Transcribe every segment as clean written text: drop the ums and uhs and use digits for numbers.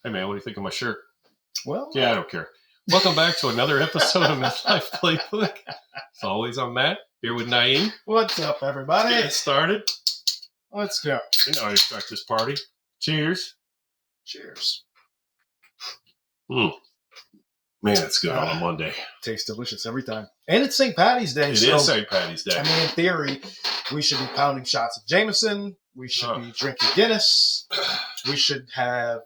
Hey, man, what do you think of my shirt? Well, Yeah, I don't care. Welcome back to another episode of Midlife Playbook. As always, I'm Matt, here with Naeem. what's up, everybody? Get started. Let's go. You know how you start this party. Cheers. Cheers. Man, it's good on a Monday. Tastes delicious every time. And it's St. Patty's Day. It is St. Patty's Day. I mean, in theory, we should be pounding shots of Jameson. We should be drinking Guinness. We should have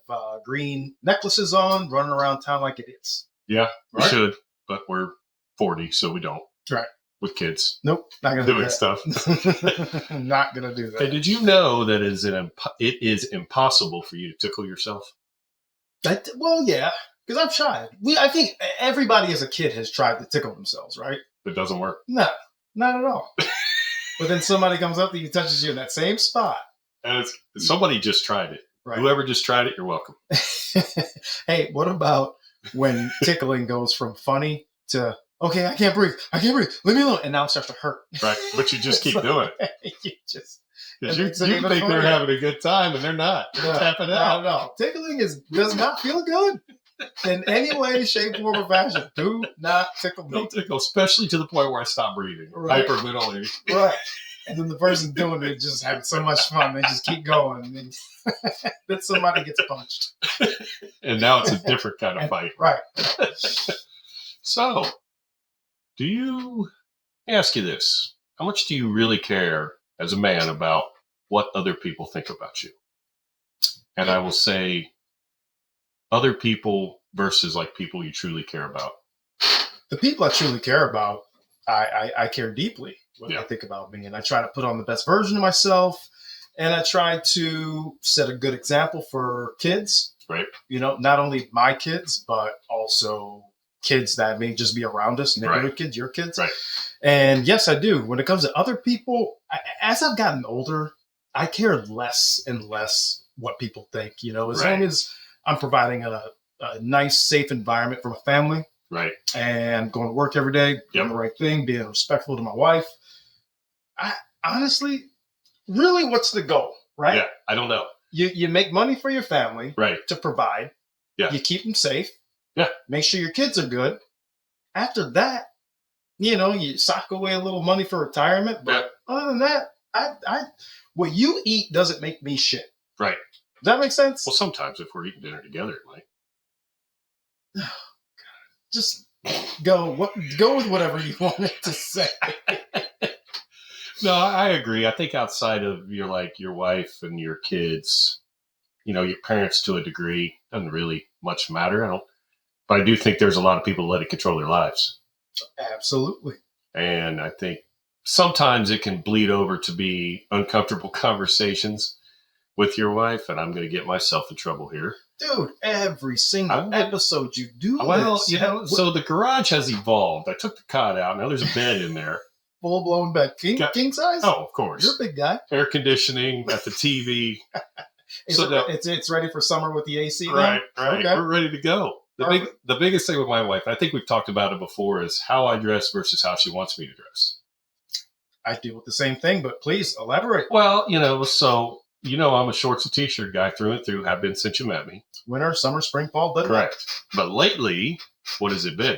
green necklaces on, running around town like idiots. Yeah, we Right? should, but we're 40, so we don't. Right. With kids. Nope, not going to do Doing that. stuff. Not going to do that. Hey, did you know that it is impossible for you to tickle yourself? Well, yeah, because I'm shy. I think everybody as a kid has tried to tickle themselves, right? It doesn't work. No, not at all. But then somebody comes up to you, touches you in that same spot. And somebody just tried it. Right. Whoever just tried it, you're welcome. Hey, what about when tickling goes from funny to, okay, I can't breathe, leave me alone, and now it starts to hurt. Right. But you just keep doing it. You just, Because It you makes it think even they're funnier. having a good time, and they're not. They're tapping out. no. Tickling does not feel good in any way, shape, form, or fashion. Do not tickle me. Don't tickle, especially to the point where I stop breathing. Right. Hyperventilating. Right. And then the person doing it just having so much fun, they just keep going. And then somebody gets punched. And now it's a different kind of fight. Right. So, let me ask you this. How much do you really care as a man about what other people think about you? And I will say other people versus like people you truly care about. The people I truly care about, I care deeply when Yeah. I think about me. And I try to put on the best version of myself. And I try to set a good example for kids. Right. You know, not only my kids, but also kids that may just be around us, neighborhood kids, your kids. Right. And yes, I do. When it comes to other people, as I've gotten older, I care less and less what people think. You know, as Right. long as I'm providing a nice, safe environment for my family Right. and going to work every day, doing the right thing, being respectful to my wife. I honestly, really, what's the goal, right? Yeah. I don't know. You make money for your family Right. to provide. Yeah. You keep them safe. Yeah. Make sure your kids are good. After that, you sock away a little money for retirement. But other than that, I what you eat doesn't make me shit. Right. Does that make sense? Well, sometimes if we're eating dinner together, it might. Just go with whatever you wanted to say. No, I agree. I think outside of your wife and your kids, your parents to a degree doesn't really much matter. But I do think there's a lot of people that let it control their lives. Absolutely. And I think sometimes it can bleed over to be uncomfortable conversations with your wife. And I'm going to get myself in trouble here. Dude, every single episode you do Well, this. so the garage has evolved. I took the cot out. Now there's a bed in there. Full-blown bed. King size? Oh, of course. You're a big guy. Air conditioning at the TV. It's ready for summer with the AC now? Right. Okay. We're ready to go. The biggest thing with my wife, I think we've talked about it before, is how I dress versus how she wants me to dress. I deal with the same thing, but please elaborate. Well, I'm a shorts and t-shirt guy through and through, have been since you met me. Winter, summer, spring, fall, doesn't Correct. But lately, what has it been?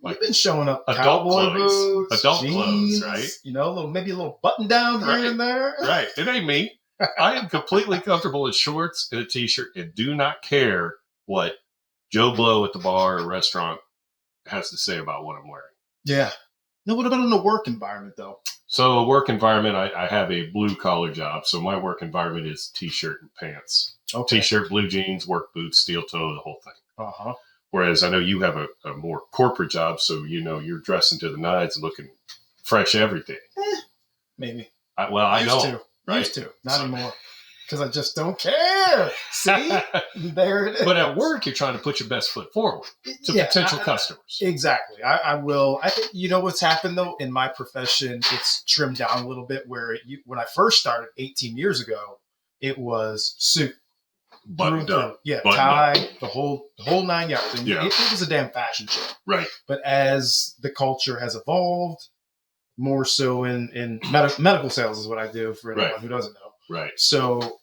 You've been showing up Adult cowboy clothes. boots, Adult jeans, clothes, right? Maybe a little button down here and there. Right. It ain't me. I am completely comfortable in shorts and a t-shirt and do not care what Joe Blow at the bar or restaurant has to say about what I'm wearing. Yeah. No, what about in the work environment, though? So a work environment, I have a blue-collar job. So my work environment is t-shirt and pants. Okay. T-shirt, blue jeans, work boots, steel toe, the whole thing. Uh-huh. Whereas I know you have a more corporate job, so you're dressing to the nines and looking fresh every day. Maybe. I Used know. to. Right? Used to. Not anymore. Because I just don't care. See? There it is. But at work, you're trying to put your best foot forward to potential customers. Exactly. I will. What's happened, though, in my profession, it's trimmed down a little bit where when I first started 18 years ago, it was suit. Buttoned up. Yeah, Buttoned tie, up. the whole 9 yards. And Yeah. it was a damn fashion show. Right. But as the culture has evolved, more so in medical sales is what I do for anyone who doesn't know. Right. So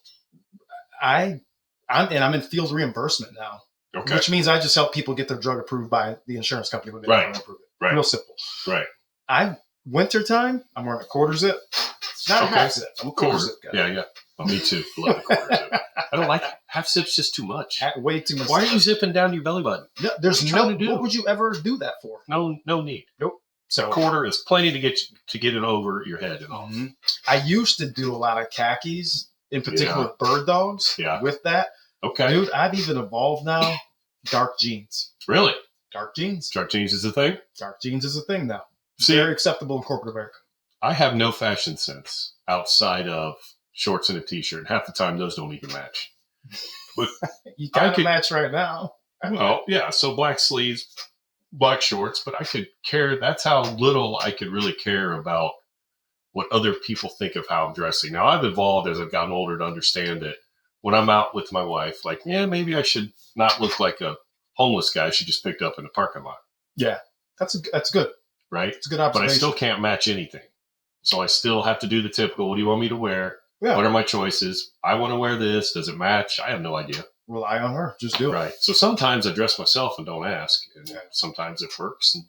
I I'm in field reimbursement now, Okay. which means I just help people get their drug approved by the insurance company when they Right. want to approve it. Right. Real simple. Right. Wintertime, I'm wearing a quarter zip. Not a Okay. half zip. I'm a quarter Quarter. zip guy. Yeah. Oh, me too. Love the quarter zip. I don't like it. Half zip's just too much. Way too much. Why are you zipping down your belly button? No, there's What are you no. trying to do? What would you ever do that for? No need. So Quarter is plenty to get it over your head and all. Mhm. I used to do a lot of khakis, in particular bird dogs. Yeah. With that, Okay. dude, I've even evolved now. Dark jeans. Really? Dark jeans. Dark jeans is a thing? Dark jeans is a thing now. See, Very acceptable in corporate America. I have no fashion sense outside of shorts and a t-shirt. And half the time, those don't even match. You I kind of could- match right now. Well, yeah. So black sleeves, black shorts, but I could care. That's how little I could really care about what other people think of how I'm dressing. Now, I've evolved as I've gotten older to understand that when I'm out with my wife, like, yeah, maybe I should not look like a homeless guy she just picked up in the parking lot, That's good. right? It's a good But I observation. still can't match anything. So I still have to do the typical, what do you want me to wear? Yeah. What are my choices? I want to wear this. Does it match? I have no idea. Rely on her. Just do it. Right. So sometimes I dress myself and don't ask. And Yeah. sometimes it works. And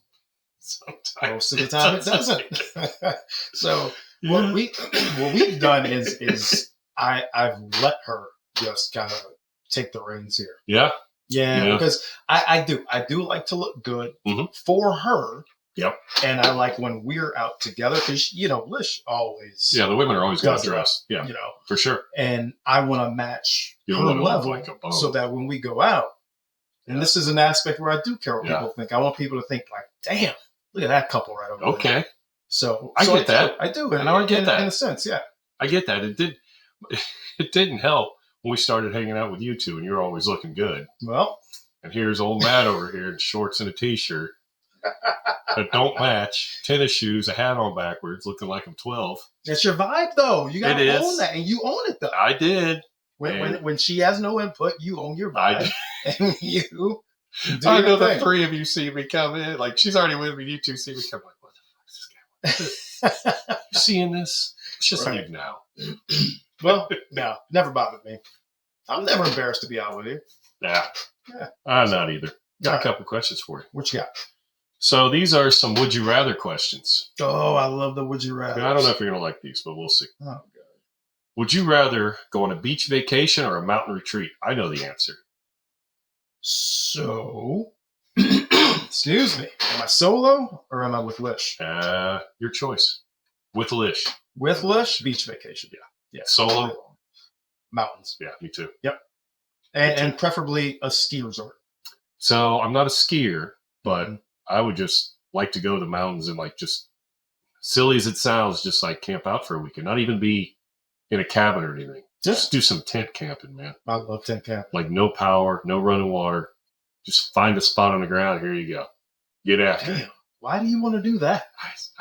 sometimes Most of the time it doesn't. So Yeah. what we've done is I've let her just kind of take the reins here. Yeah. Yeah, Yeah. because I do like to look good Mhm. for her. Yep. And I like when we're out together because Lish always Yeah. The women are always going Does to it. dress. Yeah. you know, For sure. and I want to match You her don't want to look level like a bum. so that when we go out, and this is an aspect where I do care what Yeah. people think. I want people to think like, damn, look at that couple right over there. Okay. So I get do. that. I do. I know I get that. in a sense. Yeah. I get that. It didn't help when we started hanging out with you two and you're always looking good. Well, And here's old Matt over here in shorts and a t-shirt that don't match, tennis shoes, a hat on backwards, looking like I'm 12. that's your vibe, though. You got It to is. own that, and you own it though. I did. When she has no input, you own your I vibe, and you do I your know the thing. three of you see me come in. Like, she's already with me. You two see me come like, what the fuck is this guy? You seeing this? Let's just Right. leave now. Well, no, never bothered me. I'm never embarrassed to be out with you. Yeah. Yeah. I'm not either. Got Alright. a couple questions for you. What you got? So these are some would you rather questions. Oh, I love the would you rather. I don't know if you're going to like these, but we'll see. Oh, God. Would you rather go on a beach vacation or a mountain retreat? I know the answer. So, excuse me. Am I solo or am I with Lish? Your choice. With Lish. With Lish, beach vacation. Yeah. Solo? Mountains. Yeah, me too. And preferably a ski resort. So I'm not a skier, but Mhm. I would just like to go to the mountains and like just silly as it sounds, just like camp out for a weekend. Not even be in a cabin or anything. Just do some tent camping, man. I love tent camp. Like no power, no running water. Just find a spot on the ground. Here you go. Get after it. Damn. Why do you want to do that?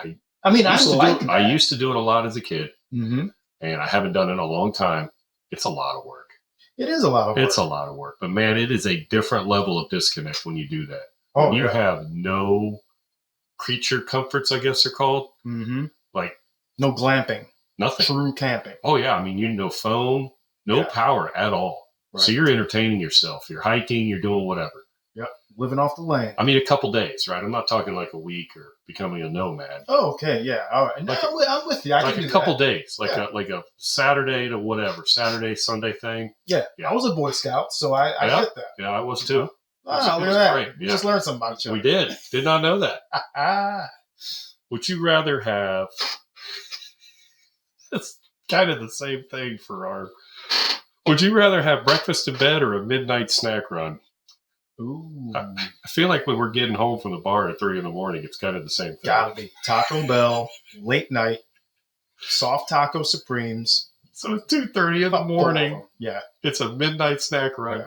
I I mean, I used to like do it. that. I used to do it a lot as a kid, Mm-hmm. and I haven't done it in a long time. It's a lot of work. It is a lot of work. It's a lot of work, but man, it is a different level of disconnect when you do that. Oh, When you yeah. have no creature comforts, I guess they're called, Mm-hmm. like No glamping. nothing. True camping. Oh yeah, I mean, no phone, no Yeah. power at all. Right. So you're entertaining yourself. You're hiking. You're doing whatever. Yep. Living off the land. I mean, a couple days, right? I'm not talking like a week or becoming a nomad. Oh, okay. Yeah. All right. No, Like I'm with you. I Like can a do couple that. days, like a Saturday to whatever, Saturday, Sunday thing. Yeah. Yeah. I was a Boy Scout, so I Yeah. get that. Yeah, I was too. Oh, It look was at that. great. We Yeah. just learned something about each We other. did not know that. Ah. Would you rather have? It's kind of the same thing for our. Would you rather have breakfast in bed or a midnight snack run? Ooh. I feel like when we're getting home from the bar at 3 a.m, it's kind of the same thing. Gotta be Taco Bell, late night, soft taco supremes. So it's 2:30 in the morning. Yeah. It's a midnight snack run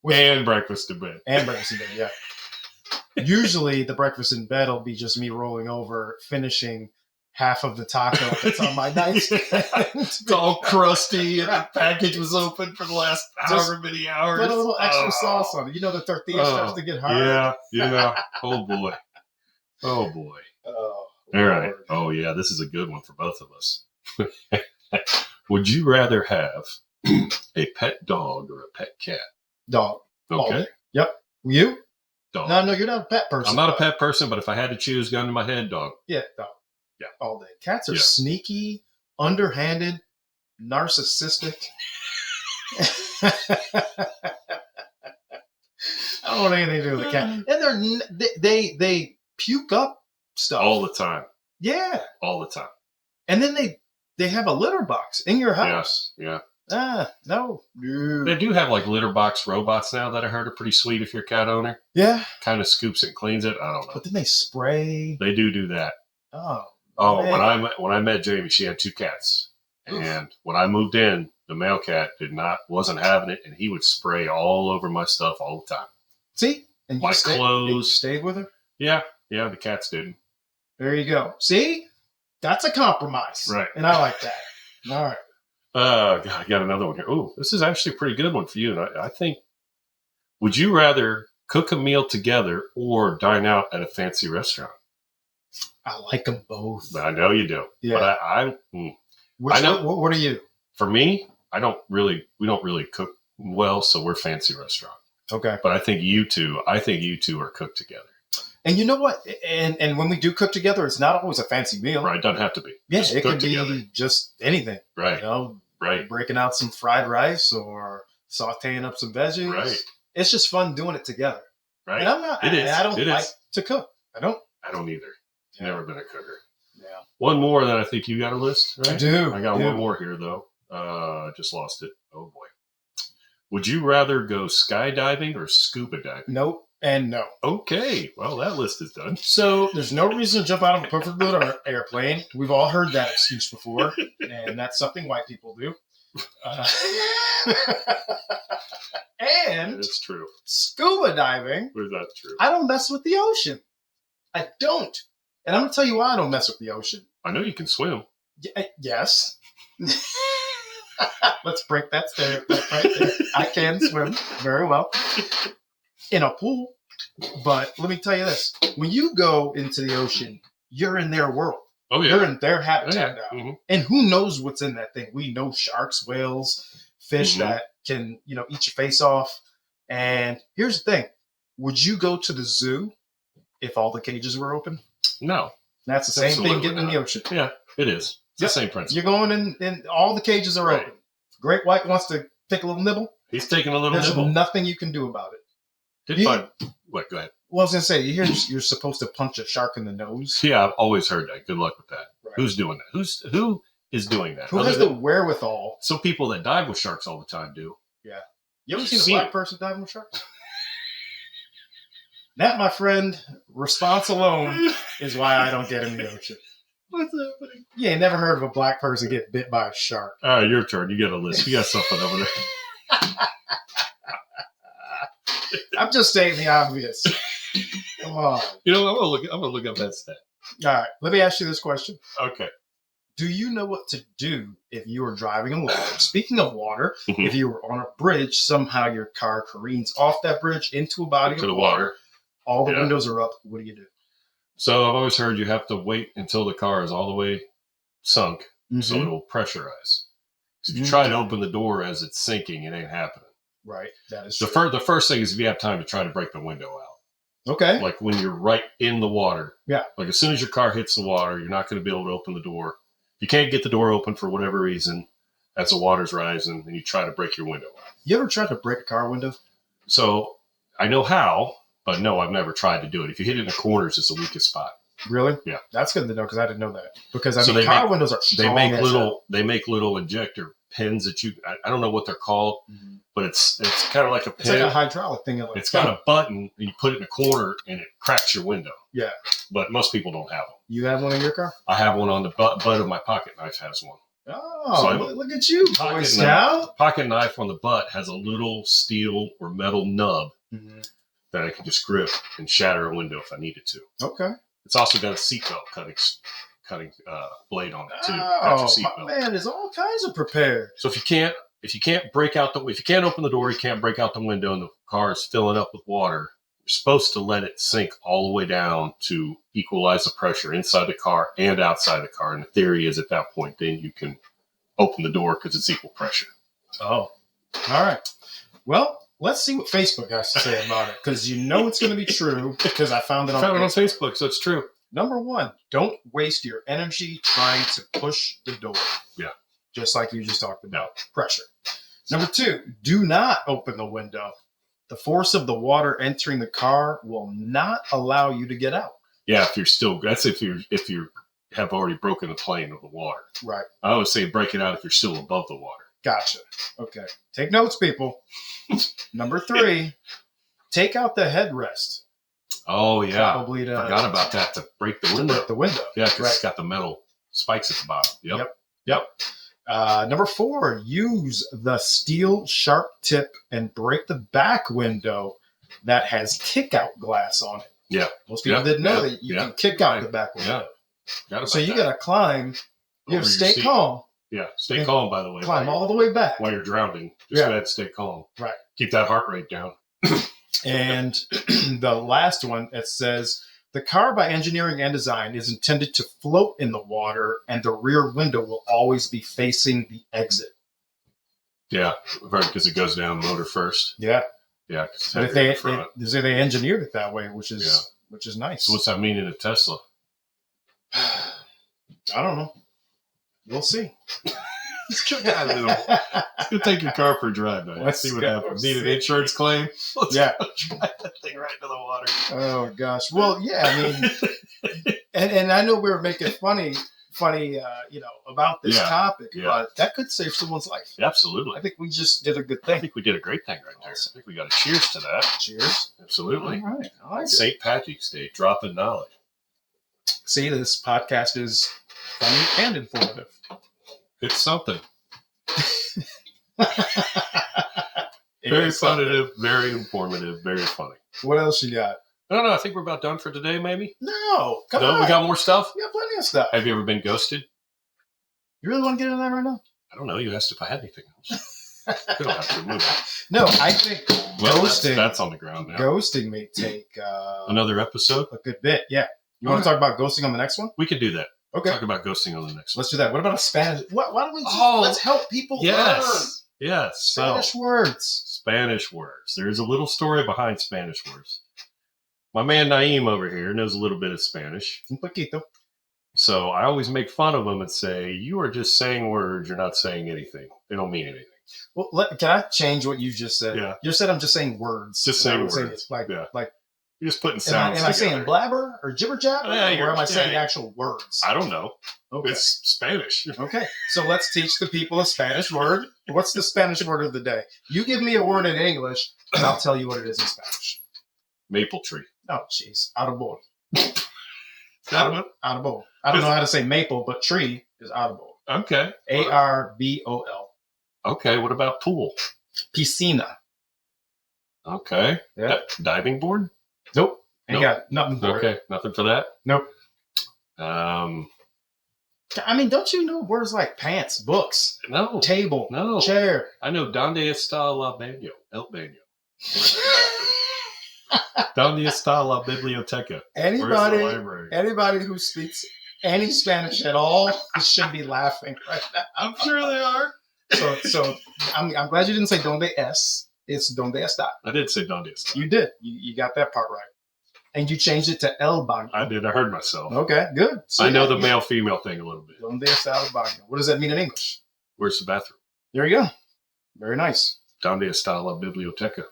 Yeah. and breakfast in bed. And breakfast in bed, yeah. Usually the breakfast in bed will be just me rolling over, finishing half of the taco that's on my nightstand. It's all crusty, and the package was open for the last Just however many hours. Put a little extra Oh. sauce on it. You know the tortilla Oh. starts to get hard. Yeah, yeah. Oh boy. Oh boy. Oh, All right. Lord. Oh yeah, this is a good one for both of us. Would you rather have A pet dog or a pet cat? Dog. All Okay. day. Yep. You? Dog. No, you're not a pet person. I'm not a pet person, but if I had to choose, gun to my head, dog. Yeah, dog. Yeah. All day. Cats are Yeah. sneaky, underhanded, narcissistic. I don't want anything to do with the cat. And they puke up stuff All the time. Yeah, All the time. and then they have a litter box in your house. Yeah. No. They do have like litter box robots now that I heard are pretty sweet if you're a cat owner. Yeah, Kind of scoops it and cleans it. I don't know. but then they spray. They do that. Oh, Oh, man. when I met Jamie, she had 2 cats. And when I moved in, the male cat wasn't having it, and he would spray all over my stuff all the time. See, and My clothes. you stayed with her. Yeah, the cats did. There you go. See, that's a compromise, Right. And I like that. All right. God, I got another one here. Oh, this is actually a pretty good one for you. And I think, would you rather cook a meal together or dine out at a fancy restaurant? I like them both. I know you do. Yeah. But Which, I know- what are you? for me, we don't really cook well, so we're fancy restaurant. Okay. But I think you two are cooked together. And you know what? And when we do cook together, it's not always a fancy meal. Right? Doesn't have to be. Yeah, Just it cook could together. be just anything. Right. Right. Breaking out some fried rice or sauteing up some veggies. Right. It's just fun doing it together. Right. And I'm not. It is. I don't It like is. to cook. I don't. I don't either. Never been a cooker. Yeah. One more that I think you got a list, right? I do. I got one more here though. I just lost it. Oh boy. Would you rather go skydiving or scuba diving? Nope. And no. Okay. Well, that list is done. So there's no reason to jump out of a perfect good airplane. We've all heard that excuse before, and that's something white people do. And It's true. scuba diving, Is that true? I don't mess with the ocean. I don't. And I'm going to tell you why I don't mess with the ocean. I know you can swim. Yes. Let's break that stereotype right there. I can swim very well in a pool. But let me tell you this. When you go into the ocean, you're in their world. Oh You're yeah. in their habitat now. Mhm. And who knows what's in that thing? We know sharks, whales, fish Mhm. that can, eat your face off. And here's the thing. Would you go to the zoo if all the cages were open? No, That's the same Absolutely thing getting in the not. ocean. it is. It's Yep. the same principle. You're going in and all the cages are Right. open. Great White wants to take a little nibble. He's taking a little There's nibble. nothing you can do about it. Did you- find what? Go ahead. Well, I was going to say, you're supposed to punch a shark in the nose. Yeah, I've always heard that. Good luck with that. Right. Who's doing that? Who is doing that? Who Other has the than- wherewithal? some people that dive with sharks all the time do. You ever seen a Seen black it. person diving with sharks? That, my friend, response alone is why I don't get in the ocean. What's happening? You ain't never heard of a black person get bit by a shark. All right, your turn. You got a list. You got something over there. I'm just stating the obvious. Come on. You know, I'm gonna look up that stat. All right, let me ask you this question. Okay. Do you know what to do if you are driving along? Speaking of water, Mhm. if you were on a bridge, somehow your car careens off that bridge into a body To of the water. water. All the Yeah. windows are up. What do you do? So I've always heard you have to wait until the car is all the way sunk so Mhm. it'll pressurize. 'Cause if you Mhm. try to open the door as it's sinking, it ain't happening. Right. That is The true. the first thing is if you have time to try to break the window out. Okay. Like when you're right in the water. Yeah. Like as soon as your car hits the water, you're not going to be able to open the door. You can't get the door open for whatever reason as the water's rising and you try to break your window out. You ever tried to break a car window? So I know how, but no, I've never tried to do it. If you hit it in the corners, it's the weakest spot. Really? Yeah. That's good to know because I didn't know that. Because So they car make- windows are They strong make as little ejector pins that I don't know what they're called, hell. Mhm. but it's kind of like a It's like pin. a hydraulic thing. It's got a button and you put it in a corner and it cracks your window. Yeah. But most people don't have them. You have one in your car? I have one on the butt of my pocket knife has one. Oh, So I- look at you, Boy Pocket Scout. Pocket knife on the butt has a little steel or metal nub Mhm. that I can just grip and shatter a window if I needed to. Okay. It's also got a seatbelt cutting blade on it too. Got Oh, your my seatbelt. man is all kinds of prepared. So if you can't open the door, you can't break out the window, and the car is filling up with water, you're supposed to let it sink all the way down to equalize the pressure inside the car and outside the car. And the theory is at that point, then you can open the door because it's equal pressure. Oh, all right. Well, let's see what Facebook has to say about it, because you know it's going to be true, because I found it on Found it on Facebook. Facebook, so it's true. Number 1, don't waste your energy trying to push the door. Yeah. Just like you just talked about. Pressure. Number 2, do not open the window. The force of the water entering the car will not allow you to get out. Yeah, that's if you have already broken the plane of the water. Right. I always say break it out if you're still above the water. Gotcha. Okay. Take notes, people. Number 3, take out the headrest. Oh yeah, Probably to forgot about that to break the window. break the window. Yeah, because Right. it's got the metal spikes at the bottom. Yep. Yep. Number 4, use the steel sharp tip and break the back window that has kick-out glass on it. Yeah. Most people Yeah. didn't know Yeah. that you Yeah. can kick out Right. the back window. Forgot So about you that. got to climb. You Over have your to stay seat. calm. Yeah, stay and calm. By the way, Climb all the way back. while you're drowning. Just Yeah. go ahead and stay calm. Right. Keep that heart rate down. And the last one, it says, the car by engineering and design is intended to float in the water, and the rear window will always be facing the exit. Yeah, right, because it goes down motor first. Yeah. Yeah, 'cause it's But if heavier they, in front. they say they engineered it that way, which is nice. So what's that mean in a Tesla? I don't know. We'll see. Go take your car for a drive, man. Let's See what go happens. Need an see. insurance claim? Let's Yeah. go drive that thing right into the water. Oh gosh. Well, yeah. I mean, and I know we were making funny, about this Yeah. topic, Yeah. but that could save someone's life. Absolutely. I think we just did a good I thing. think we did a great thing right there. I think we got a cheers to that. Cheers. Absolutely. All right. I like it. St. Patrick's Day, dropping knowledge. See, this podcast is funny and informative. It's something. It Very is something. funny, very informative, very funny. What else you got? I don't know. I think we're about done for today, maybe. No, come No, on. we got more stuff. We got plenty of stuff. Have you ever been ghosted? You really want to get into that right now? I don't know. You asked if I had anything else. We don't have to move it. No, I think Well, ghosting. that's on the ground now. Ghosting may take Another episode? a good bit. Yeah. You want All to talk about ghosting on the next one? We can do that. Okay. Talk about ghosting on the next one. Let's do that. What about a Spanish? Why don't we? Oh, let's help people learn Yes. Yes. So, Spanish words. Spanish words. There's a little story behind Spanish words. My man Naeem over here knows a little bit of Spanish. Un poquito. So I always make fun of him and say, you are just saying words. You're not saying anything. They don't mean anything. Well, can I change what you just said? Yeah. You said I'm just saying words. Just And I saying would say words. it's like, Yeah. like You're just putting am I sounds saying together. blabber or jibber jabber? Yeah, or am I saying yeah. actual words? I don't know. Okay. It's Spanish. Okay. So let's teach the people a Spanish word. What's the Spanish word of the day? You give me a word in English, and I'll tell you what it is in Spanish. Maple tree. Oh, jeez. Arbol. That Arbol. I don't know how to say maple, but tree is arbol. Okay. Arbol. Okay. What about pool? Piscina. Okay. Yeah. Diving board? Nope. Ain't Nope. got nothing for it. Okay. Nothing for that? Nope. Um, I mean, don't you know words like pants, books, no. table, No. chair? I know Donde está la baño? El baño. Donde está la biblioteca? Where's the Anybody, library? anybody who speaks any Spanish at all should be laughing right now. I'm sure they are. So I'm glad you didn't say donde es. It's donde está. I did say Donde está. You did. You got that part right. And you changed it to el baño. I did. I heard myself. Okay, good. So I know yeah, the male-female thing a little bit. Donde está el baño? What does that mean in English? Where's the bathroom? There you go. Very nice. Donde está la biblioteca?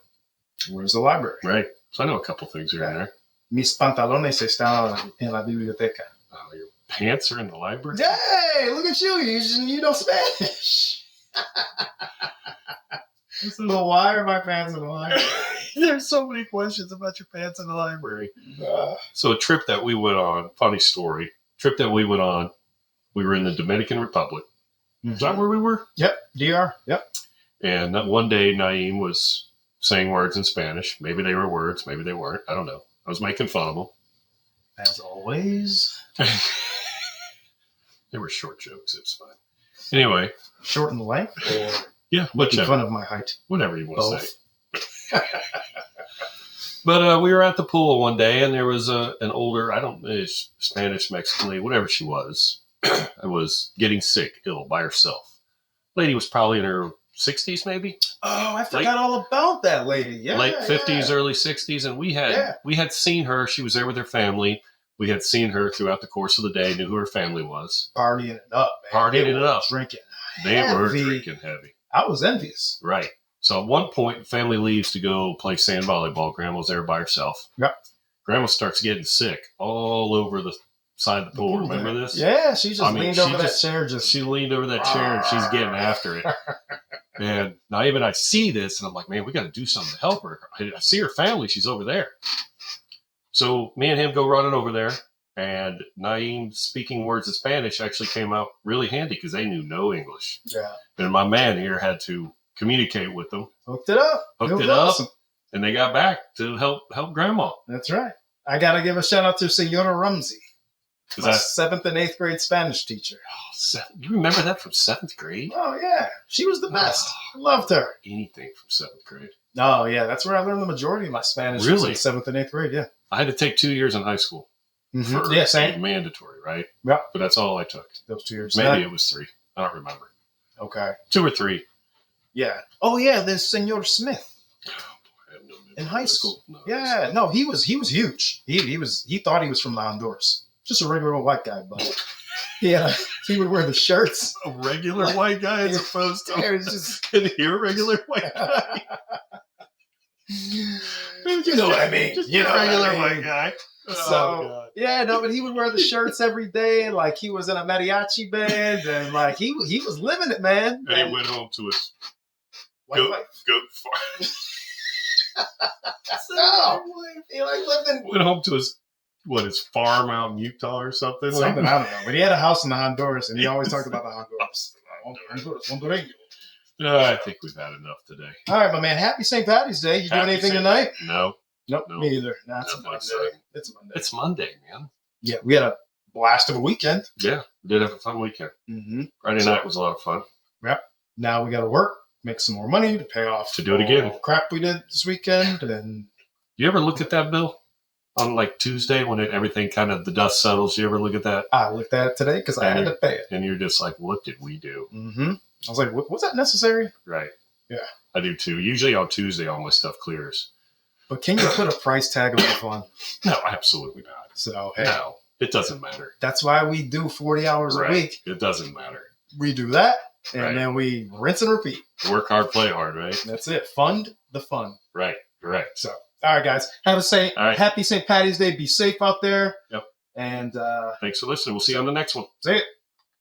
Where's the library? Right. So I know a couple things here and there. Mis pantalones están en la biblioteca. Oh, your pants are in the library? Hey, look at you. You know Spanish. Well, why are my pants in the library? There's so many questions about your pants in the library. So a trip that we went on, funny story, trip that we went on, we were in the Dominican Republic. Is that where we were? Yep, DR. Yep. And that one day Naeem was saying words in Spanish. Maybe they were words, maybe they weren't. I don't know. I was making fun of them. As always, They were short jokes. It was fine. Anyway, short in length or yeah, making whichever, fun of my height. whatever you want to Both. say. But we were at the pool one day, and there was an older, I don't know, Spanish, Mexican lady, whatever she was, was getting sick, ill by herself. Lady was probably in her 60s maybe. Oh, I forgot all about that lady. Yeah, Late 50s, early 60s, and we had seen her. She was there with her family. We had seen her throughout the course of the day. Knew who her family was. Partying it up, man. Partying They it were up. drinking. They were heavy. drinking heavy. I was envious. Right. So at one point, the family leaves to go play sand volleyball. Grandma's there by herself. Yep. Grandma starts getting sick all over the side of the pool. Remember this? Yeah, she just leaned over that chair. She leaned over that chair and she's getting after it. And Naeem and I see this, and I'm like, man, we got to do something to help her. I see her family. She's over there. So me and him go running over there, and Naeem speaking words of Spanish actually came out really handy because they knew no English. Yeah. And my man here had to communicate with them. Hooked it up. Awesome. And they got back to help Grandma. That's right. I got to give a shout out to Senora Rumsey, my 7th and 8th grade Spanish teacher. Oh, you remember that from 7th grade? Oh, yeah. She was the best. Loved her. Anything from 7th grade. Oh, yeah. That's where I learned the majority of my Spanish. Really? Was in 7th and 8th grade, yeah. I had to take 2 years in high school. Mm-hmm. Yeah, same. Mandatory, right? Yeah. But that's all I took. Those 2 years. Maybe it was 3. I don't remember. Okay. 2 or 3. Yeah. Oh, yeah. There's Senor Smith. In high school. Yeah. No, he was huge. He thought he was from Honduras. Just a regular old white guy, but yeah, he would wear the shirts. A regular white guy as opposed to you're a regular white guy. You know what I mean? Just you know, a regular white guy. So yeah, no, but he would wear the shirts every day, and like he was in a mariachi band, and like he was living it, man. And he went home to his goat farm. No, he like living. Went home to his farm out in Utah or something. Something I don't know, but he had a house in Honduras, and he always talked about the Honduras. Hondureño. I think we've had enough today. All right, my man. Happy St. Patty's Day. You doing anything tonight? No. Nope, me either. Nah, it's Monday. It's Monday. It's Monday, man. Yeah, we had a blast of a weekend. Yeah, we did have a fun weekend. Mm-hmm. Friday night was a lot of fun. Yep. Now we got to work, make some more money to pay off. To do it again. Crap we did this weekend. And you ever look at that bill on like Tuesday when everything kind of the dust settles? You ever look at that? I looked at it today because I had to pay it. And you're just like, what did we do? Mm-hmm. I was like, was that necessary? Right. Yeah. I do too. Usually on Tuesday, all my stuff clears. But can you put a price tag on the fun? No, absolutely not. So, hey. No, it doesn't matter. That's why we do 40 hours a week. It doesn't matter. We do that, and then we rinse and repeat. Work hard, play hard, right? That's it. Fund the fun. Right. So, all right, guys. Happy St. Patty's Day. Be safe out there. Yep. And thanks for listening. We'll see you on the next one. See you.